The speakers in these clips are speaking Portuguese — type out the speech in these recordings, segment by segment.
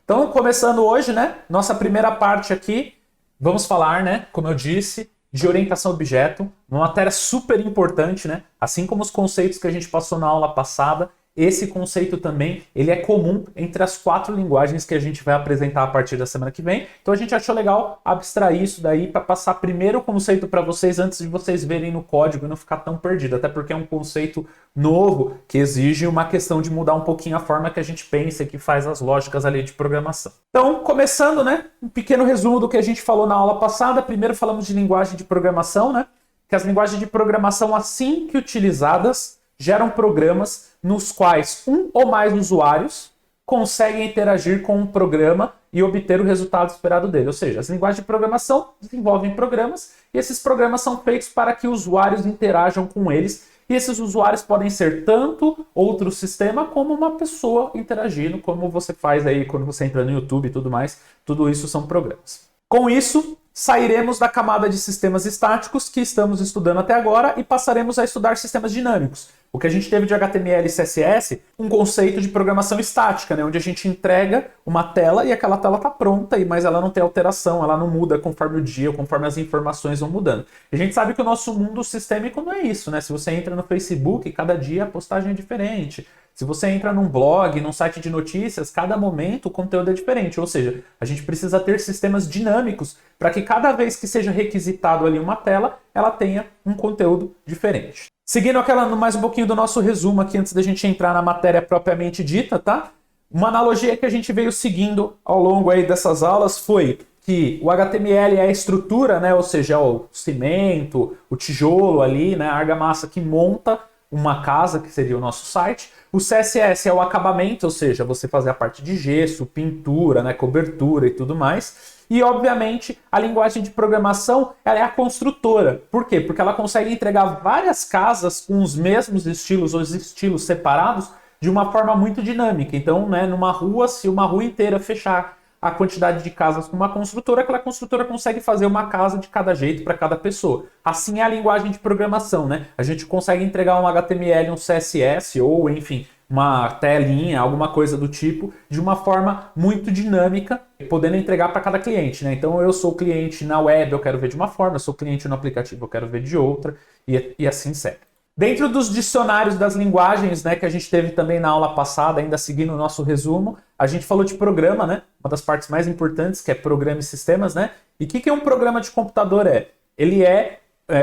Então, começando hoje, né? Nossa primeira parte aqui, vamos falar, né? Como eu disse, de orientação a objeto, uma matéria super importante, né? Assim como os conceitos que a gente passou na aula passada, esse conceito também, ele é comum entre as 4 linguagens que a gente vai apresentar a partir da semana que vem. Então a gente achou legal abstrair isso daí para passar primeiro o conceito para vocês antes de vocês verem no código e não ficar tão perdido, até porque é um conceito novo que exige uma questão de mudar um pouquinho a forma que a gente pensa e que faz as lógicas ali de programação. Então, começando, né, um pequeno resumo do que a gente falou na aula passada. Primeiro falamos de linguagem de programação, né? Que as linguagens de programação, assim que utilizadas, geram programas nos quais um ou mais usuários conseguem interagir com um programa e obter o resultado esperado dele. Ou seja, as linguagens de programação desenvolvem programas e esses programas são feitos para que usuários interajam com eles. E esses usuários podem ser tanto outro sistema como uma pessoa interagindo, como você faz aí quando você entra no YouTube e tudo mais. Tudo isso são programas. Com isso, sairemos da camada de sistemas estáticos que estamos estudando até agora e passaremos a estudar sistemas dinâmicos. O que a gente teve de HTML e CSS, um conceito de programação estática, né? Onde a gente entrega uma tela e aquela tela está pronta, mas ela não tem alteração, ela não muda conforme o dia, conforme as informações vão mudando. A gente sabe que o nosso mundo sistêmico não é isso, né? Se você entra no Facebook, cada dia a postagem é diferente. Se você entra num blog, num site de notícias, cada momento o conteúdo é diferente. Ou seja, a gente precisa ter sistemas dinâmicos para que cada vez que seja requisitado ali uma tela, ela tenha um conteúdo diferente. Seguindo mais um pouquinho do nosso resumo aqui antes da gente entrar na matéria propriamente dita, tá? Uma analogia que a gente veio seguindo ao longo aí dessas aulas foi que o HTML é a estrutura, né? Ou seja, o cimento, o tijolo ali, né? A argamassa que monta uma casa, que seria o nosso site. O CSS é o acabamento, ou seja, você fazer a parte de gesso, pintura, né, cobertura e tudo mais. E, obviamente, a linguagem de programação ela é a construtora. Por quê? Porque ela consegue entregar várias casas com os mesmos estilos ou os estilos separados de uma forma muito dinâmica. Então, né, numa rua, se uma rua inteira fechar a quantidade de casas com uma construtora, aquela construtora consegue fazer uma casa de cada jeito para cada pessoa. Assim é a linguagem de programação, né? A gente consegue entregar um HTML, um CSS ou, enfim, uma telinha, alguma coisa do tipo, de uma forma muito dinâmica, podendo entregar para cada cliente, né? Então eu sou cliente na web, eu quero ver de uma forma, eu sou cliente no aplicativo, eu quero ver de outra, e assim segue. Dentro dos dicionários das linguagens, né, que a gente teve também na aula passada, ainda seguindo o nosso resumo, a gente falou de programa, né? Uma das partes mais importantes, que é programa e sistemas, né? E o que um programa de computador é? Ele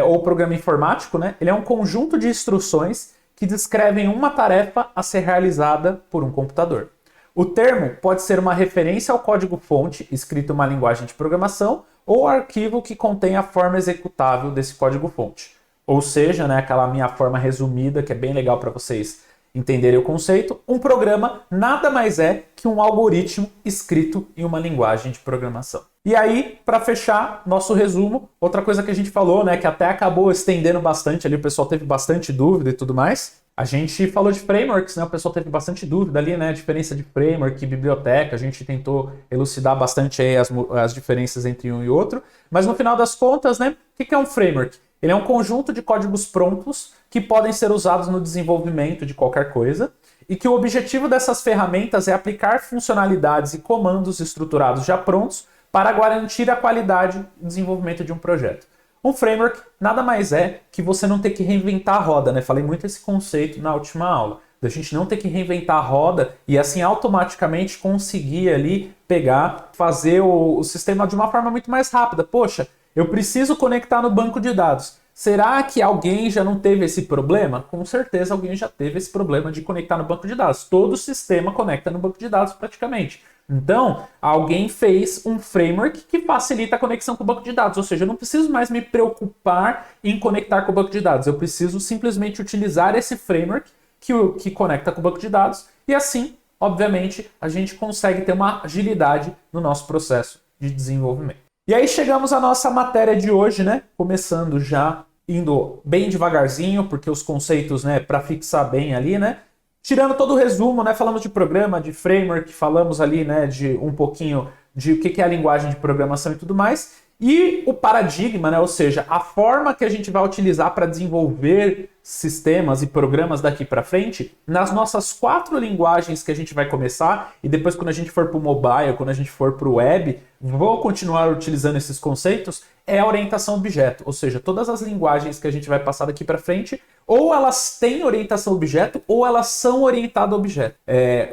ou programa informático, né? Ele é um conjunto de instruções que descrevem uma tarefa a ser realizada por um computador. O termo pode ser uma referência ao código-fonte, escrito em uma linguagem de programação, ou arquivo que contém a forma executável desse código-fonte. Ou seja, né, aquela minha forma resumida, que é bem legal para vocês entenderem o conceito, um programa nada mais é que um algoritmo escrito em uma linguagem de programação. E aí, para fechar nosso resumo, outra coisa que a gente falou, né, que até acabou estendendo bastante ali, o pessoal teve bastante dúvida e tudo mais, a gente falou de frameworks, né, o pessoal teve bastante dúvida ali, né, a diferença de framework e biblioteca, a gente tentou elucidar bastante aí as diferenças entre um e outro, mas no final das contas, né, o que é um framework? Ele é um conjunto de códigos prontos que podem ser usados no desenvolvimento de qualquer coisa e que o objetivo dessas ferramentas é aplicar funcionalidades e comandos estruturados já prontos para garantir a qualidade do desenvolvimento de um projeto. Um framework nada mais é que você não ter que reinventar a roda, né? Falei muito esse conceito na última aula, da gente não ter que reinventar a roda e assim automaticamente conseguir ali pegar, fazer o sistema de uma forma muito mais rápida. Poxa, eu preciso conectar no banco de dados. Será que alguém já não teve esse problema? Com certeza alguém já teve esse problema de conectar no banco de dados. Todo sistema conecta no banco de dados praticamente. Então, alguém fez um framework que facilita a conexão com o banco de dados. Ou seja, eu não preciso mais me preocupar em conectar com o banco de dados. Eu preciso simplesmente utilizar esse framework que conecta com o banco de dados. E assim, obviamente, a gente consegue ter uma agilidade no nosso processo de desenvolvimento. E aí chegamos à nossa matéria de hoje, né? Começando já, indo bem devagarzinho, porque os conceitos, né, para fixar bem ali, né? Tirando todo o resumo, né? Falamos de programa, de framework, falamos ali, né, de um pouquinho de o que é a linguagem de programação e tudo mais. E o paradigma, né? Ou seja, a forma que a gente vai utilizar para desenvolver sistemas e programas daqui para frente, nas nossas 4 linguagens que a gente vai começar, e depois quando a gente for para o mobile, quando a gente for para o web, vou continuar utilizando esses conceitos, é a orientação a objeto. Ou seja, todas as linguagens que a gente vai passar daqui para frente, ou elas têm orientação a objeto, ou elas são orientadas a objeto.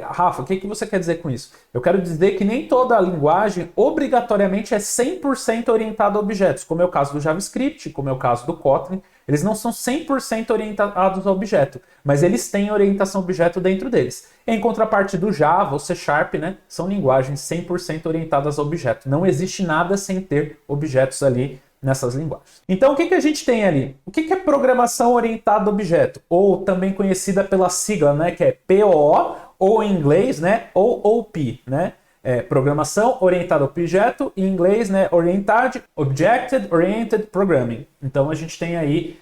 Rafa, o que você quer dizer com isso? Eu quero dizer que nem toda a linguagem obrigatoriamente é 100% orientada a objetos, como é o caso do JavaScript, como é o caso do Kotlin. Eles não são 100% orientados a objeto, mas eles têm orientação a objeto dentro deles. Em contraparte do Java, o C Sharp, né, são linguagens 100% orientadas a objeto. Não existe nada sem ter objetos ali nessas linguagens. Então, o que a gente tem ali? O que é programação orientada a objeto? Ou também conhecida pela sigla, né, que é POO, ou em inglês, né, OOP, né? Programação orientada a objeto, em inglês, né, Object Oriented Programming. Então a gente tem aí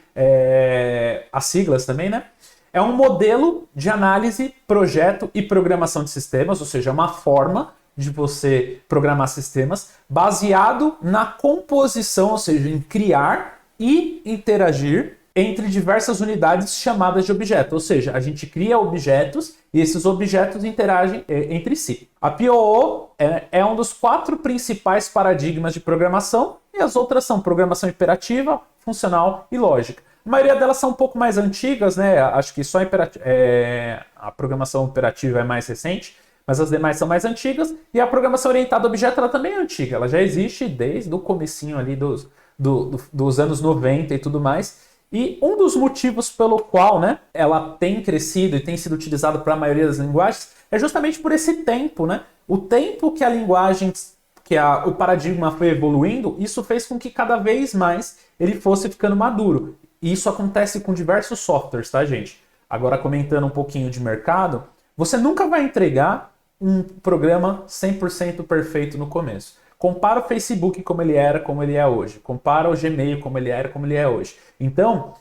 as siglas também, né? É um modelo de análise, projeto e programação de sistemas, ou seja, uma forma de você programar sistemas baseado na composição, ou seja, em criar e interagir entre diversas unidades chamadas de objeto, ou seja, a gente cria objetos e esses objetos interagem entre si. A POO é um dos 4 principais paradigmas de programação e as outras são programação imperativa, funcional e lógica. A maioria delas são um pouco mais antigas, né? Acho que só a programação imperativa é mais recente, mas as demais são mais antigas e a programação orientada a objeto ela também é antiga, ela já existe desde o comecinho ali dos anos 90 e tudo mais. E um dos motivos pelo qual, né, ela tem crescido e tem sido utilizada para a maioria das linguagens é justamente por esse tempo, né? O tempo que a linguagem, o paradigma foi evoluindo, isso fez com que cada vez mais ele fosse ficando maduro. E isso acontece com diversos softwares, tá, gente? Agora, comentando um pouquinho de mercado, você nunca vai entregar um programa 100% perfeito no começo. Compara o Facebook como ele era, como ele é hoje. Compara o Gmail como ele era, como ele é hoje. Então,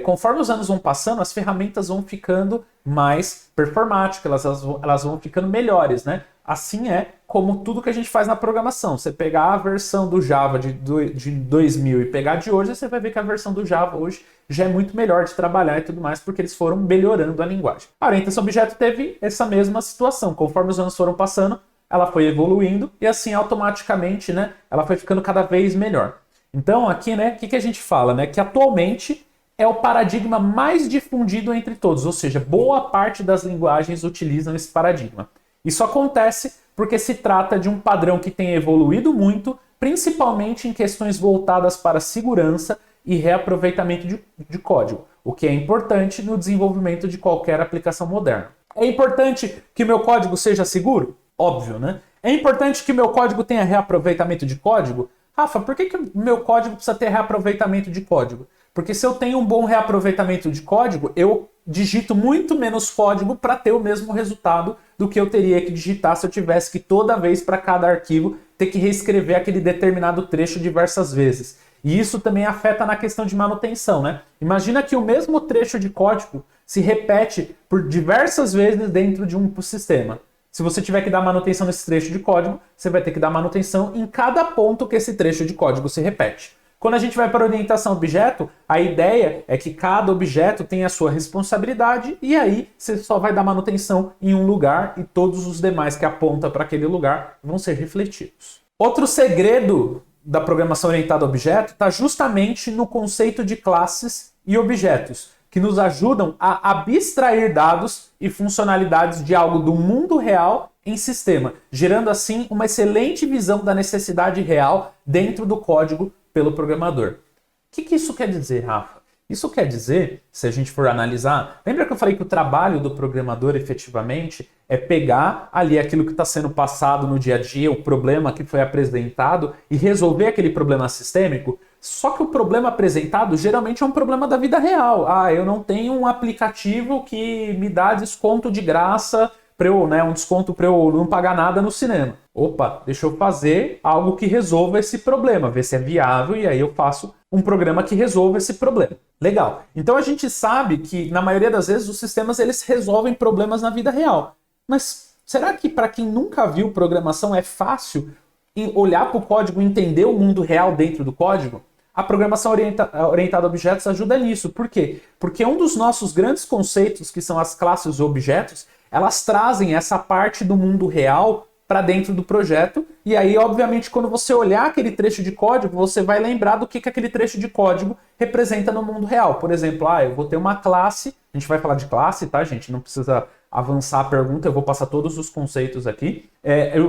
conforme os anos vão passando, as ferramentas vão ficando mais performáticas, elas vão ficando melhores, né? Assim é como tudo que a gente faz na programação. Você pegar a versão do Java de 2000 e pegar de hoje, você vai ver que a versão do Java hoje já é muito melhor de trabalhar e tudo mais, porque eles foram melhorando a linguagem. A orientação a objeto teve essa mesma situação. Conforme os anos foram passando, ela foi evoluindo e assim automaticamente, né, ela foi ficando cada vez melhor. Então aqui, né, o que a gente fala, né, que atualmente é o paradigma mais difundido entre todos, ou seja, boa parte das linguagens utilizam esse paradigma. Isso acontece porque se trata de um padrão que tem evoluído muito, principalmente em questões voltadas para segurança e reaproveitamento de código, o que é importante no desenvolvimento de qualquer aplicação moderna. É importante que meu código seja seguro? Óbvio, né? É importante que meu código tenha reaproveitamento de código? Rafa, por que o meu código precisa ter reaproveitamento de código? Porque se eu tenho um bom reaproveitamento de código, eu digito muito menos código para ter o mesmo resultado do que eu teria que digitar se eu tivesse que toda vez para cada arquivo ter que reescrever aquele determinado trecho diversas vezes. E isso também afeta na questão de manutenção, né? Imagina que o mesmo trecho de código se repete por diversas vezes dentro de um sistema. Se você tiver que dar manutenção nesse trecho de código, você vai ter que dar manutenção em cada ponto que esse trecho de código se repete. Quando a gente vai para a orientação a objeto, a ideia é que cada objeto tem a sua responsabilidade e aí você só vai dar manutenção em um lugar e todos os demais que apontam para aquele lugar vão ser refletidos. Outro segredo da programação orientada a objeto está justamente no conceito de classes e objetos, que nos ajudam a abstrair dados e funcionalidades de algo do mundo real em sistema, gerando assim uma excelente visão da necessidade real dentro do código pelo programador. O que isso quer dizer, Rafa? Isso quer dizer, se a gente for analisar, lembra que eu falei que o trabalho do programador efetivamente é pegar ali aquilo que está sendo passado no dia a dia, o problema que foi apresentado e resolver aquele problema sistêmico? Só que o problema apresentado geralmente é um problema da vida real. Eu não tenho um aplicativo que me dá desconto de graça para eu, né, um desconto para eu não pagar nada no cinema. Opa, deixa eu fazer algo que resolva esse problema, ver se é viável e aí eu faço um programa que resolva esse problema. Legal. Então a gente sabe que na maioria das vezes os sistemas eles resolvem problemas na vida real. Mas será que para quem nunca viu programação é fácil olhar para o código e entender o mundo real dentro do código? A programação orientada a objetos ajuda nisso. Por quê? Porque um dos nossos grandes conceitos, que são as classes e objetos, elas trazem essa parte do mundo real para dentro do projeto, e aí, obviamente, quando você olhar aquele trecho de código, você vai lembrar do que aquele trecho de código representa no mundo real. Por exemplo, eu vou ter uma classe, a gente vai falar de classe, tá, gente? Não precisa avançar a pergunta, eu vou passar todos os conceitos aqui.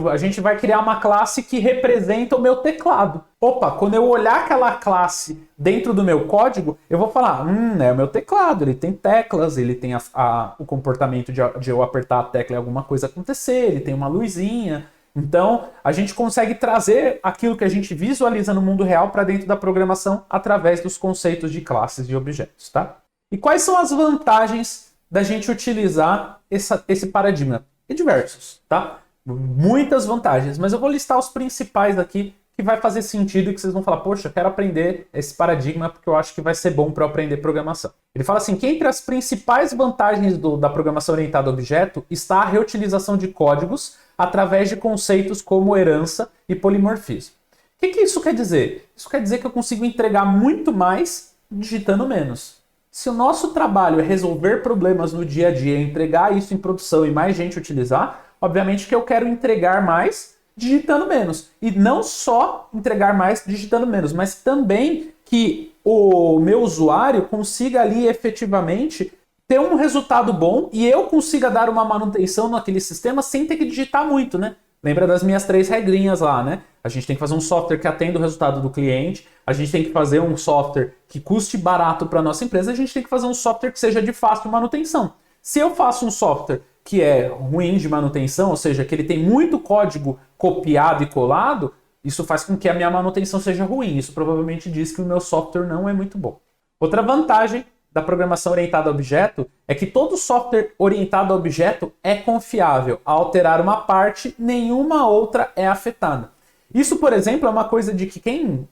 A gente vai criar uma classe que representa o meu teclado. Opa, quando eu olhar aquela classe dentro do meu código, eu vou falar, é o meu teclado, ele tem teclas, ele tem o comportamento de eu apertar a tecla e alguma coisa acontecer, ele tem uma luzinha. Então, a gente consegue trazer aquilo que a gente visualiza no mundo real para dentro da programação através dos conceitos de classes e objetos, tá? E quais são as vantagens da gente utilizar esse paradigma? E diversos, tá? Muitas vantagens, mas eu vou listar os principais aqui que vai fazer sentido e que vocês vão falar, poxa, eu quero aprender esse paradigma porque eu acho que vai ser bom para eu aprender programação. Ele fala assim, que entre as principais vantagens da programação orientada a objeto está a reutilização de códigos através de conceitos como herança e polimorfismo. O que isso quer dizer? Isso quer dizer que eu consigo entregar muito mais digitando menos. Se o nosso trabalho é resolver problemas no dia a dia, entregar isso em produção e mais gente utilizar, obviamente que eu quero entregar mais digitando menos. E não só entregar mais digitando menos, mas também que o meu usuário consiga ali efetivamente ter um resultado bom e eu consiga dar uma manutenção naquele sistema sem ter que digitar muito, né? Lembra das minhas 3 regrinhas lá, né? A gente tem que fazer um software que atenda o resultado do cliente, a gente tem que fazer um software que custe barato para a nossa empresa, a gente tem que fazer um software que seja de fácil manutenção. Se eu faço um software que é ruim de manutenção, ou seja, que ele tem muito código copiado e colado, isso faz com que a minha manutenção seja ruim. Isso provavelmente diz que o meu software não é muito bom. Outra vantagem da programação orientada a objeto é que todo software orientado a objeto é confiável. Ao alterar uma parte, nenhuma outra é afetada. Isso, por exemplo, é uma coisa de que quem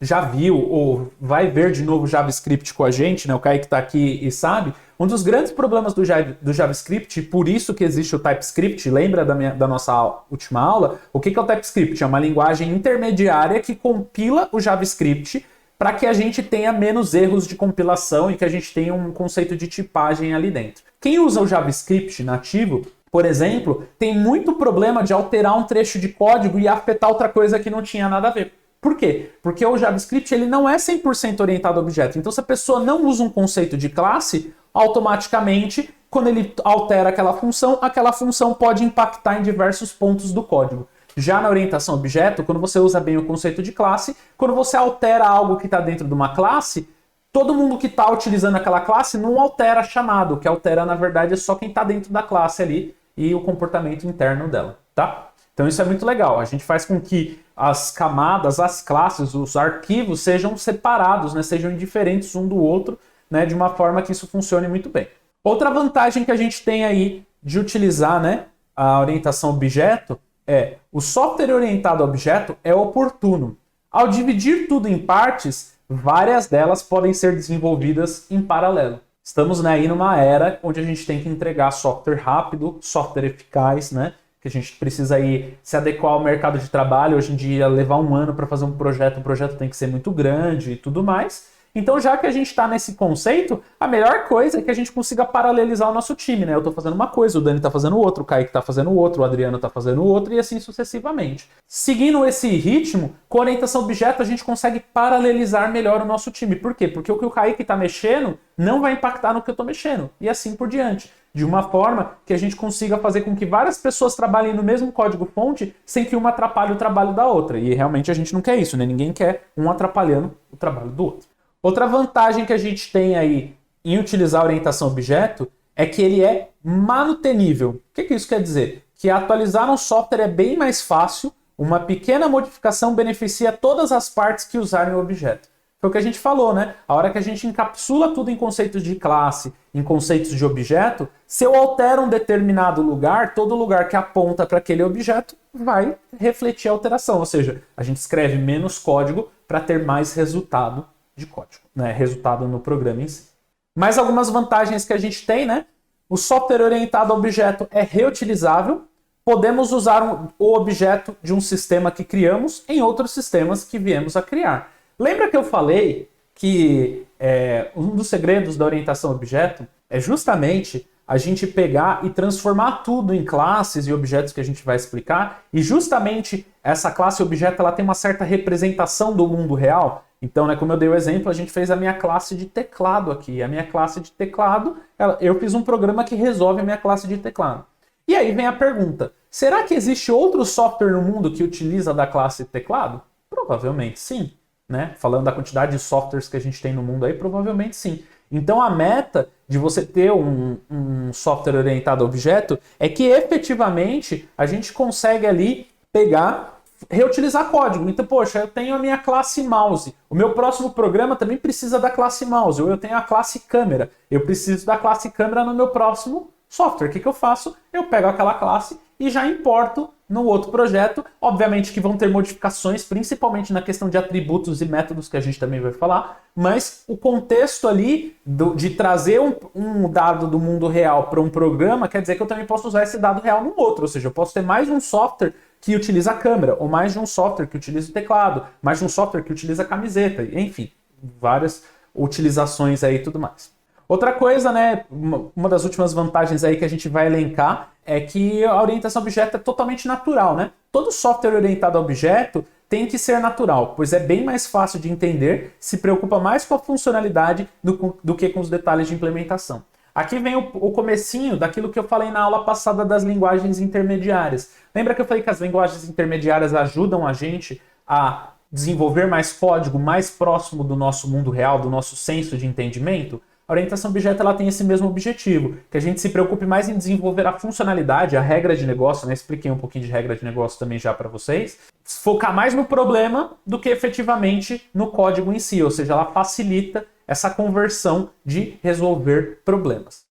já viu ou vai ver de novo JavaScript com a gente, o Kaique está aqui e sabe, um dos grandes problemas do JavaScript, por isso que existe o TypeScript, lembra da nossa última aula? O que é o TypeScript? É uma linguagem intermediária que compila o JavaScript para que a gente tenha menos erros de compilação e que a gente tenha um conceito de tipagem ali dentro. Quem usa o JavaScript nativo, por exemplo, tem muito problema de alterar um trecho de código e afetar outra coisa que não tinha nada a ver. Por quê? Porque o JavaScript ele não é 100% orientado a objeto. Então, se a pessoa não usa um conceito de classe, automaticamente, quando ele altera aquela função pode impactar em diversos pontos do código. Já na orientação a objeto, quando você usa bem o conceito de classe, quando você altera algo que está dentro de uma classe, todo mundo que está utilizando aquela classe não altera chamado. O que altera, na verdade, é só quem está dentro da classe ali e o comportamento interno dela, tá? Então isso é muito legal. A gente faz com que as camadas, as classes, os arquivos sejam separados, sejam indiferentes um do outro, de uma forma que isso funcione muito bem. Outra vantagem que a gente tem aí de utilizar a orientação a objeto é o software orientado a objeto é oportuno. Ao dividir tudo em partes, várias delas podem ser desenvolvidas em paralelo. Estamos aí numa era onde a gente tem que entregar software rápido, software eficaz, que a gente precisa aí se adequar ao mercado de trabalho. Hoje em dia, levar um ano para fazer um projeto, o projeto tem que ser muito grande e tudo mais. Então, já que a gente está nesse conceito, a melhor coisa é que a gente consiga paralelizar o nosso time, Eu estou fazendo uma coisa, o Dani está fazendo outra, o Kaique está fazendo outra, o Adriano está fazendo outra e assim sucessivamente. Seguindo esse ritmo, com orientação a objeto, a gente consegue paralelizar melhor o nosso time. Por quê? Porque o que o Kaique está mexendo não vai impactar no que eu estou mexendo. E assim por diante. De uma forma que a gente consiga fazer com que várias pessoas trabalhem no mesmo código-fonte sem que uma atrapalhe o trabalho da outra. E realmente a gente não quer isso, Ninguém quer um atrapalhando o trabalho do outro. Outra vantagem que a gente tem aí em utilizar a orientação a objeto é que ele é manutenível. O que isso quer dizer? Que atualizar um software é bem mais fácil, uma pequena modificação beneficia todas as partes que usarem o objeto. Foi o que a gente falou, A hora que a gente encapsula tudo em conceitos de classe, em conceitos de objeto, se eu altero um determinado lugar, todo lugar que aponta para aquele objeto vai refletir a alteração. Ou seja, a gente escreve menos código para ter mais resultado de código, resultado no programa em si. Mais algumas vantagens que a gente tem, O software orientado a objeto é reutilizável. Podemos usar o objeto de um sistema que criamos em outros sistemas que viemos a criar. Lembra que eu falei que um dos segredos da orientação a objeto é justamente a gente pegar e transformar tudo em classes e objetos que a gente vai explicar, e justamente essa classe e objeto ela tem uma certa representação do mundo real. Então, né, como eu dei o exemplo, a gente fez a minha classe de teclado aqui. A minha classe de teclado, eu fiz um programa que resolve a minha classe de teclado. E aí vem a pergunta, será que existe outro software no mundo que utiliza da classe teclado? Provavelmente sim. Né? Falando da quantidade de softwares que a gente tem no mundo aí, provavelmente sim. Então a meta de você ter um software orientado a objeto é que efetivamente a gente consegue ali pegar, reutilizar código. Então, poxa, eu tenho a minha classe mouse. O meu próximo programa também precisa da classe mouse. Ou eu tenho a classe câmera. Eu preciso da classe câmera no meu próximo software. O que eu faço? Eu pego aquela classe e já importo no outro projeto. Obviamente que vão ter modificações, principalmente na questão de atributos e métodos, que a gente também vai falar, mas o contexto ali de trazer um dado do mundo real para um programa quer dizer que eu também posso usar esse dado real no outro, ou seja, eu posso ter mais um software que utiliza a câmera, ou mais de um software que utiliza o teclado, mais de um software que utiliza a camiseta, enfim, várias utilizações aí e tudo mais. Outra coisa, né, uma das últimas vantagens aí que a gente vai elencar é que a orientação a objeto é totalmente natural, né? Todo software orientado a objeto tem que ser natural, pois é bem mais fácil de entender, se preocupa mais com a funcionalidade do que com os detalhes de implementação. Aqui vem o comecinho daquilo que eu falei na aula passada das linguagens intermediárias. Lembra que eu falei que as linguagens intermediárias ajudam a gente a desenvolver mais código mais próximo do nosso mundo real, do nosso senso de entendimento? A orientação a objeto ela tem esse mesmo objetivo, que a gente se preocupe mais em desenvolver a funcionalidade, a regra de negócio, né? Expliquei um pouquinho de regra de negócio também já para vocês. Focar mais no problema do que efetivamente no código em si, ou seja, ela facilita essa conversão de resolver problemas.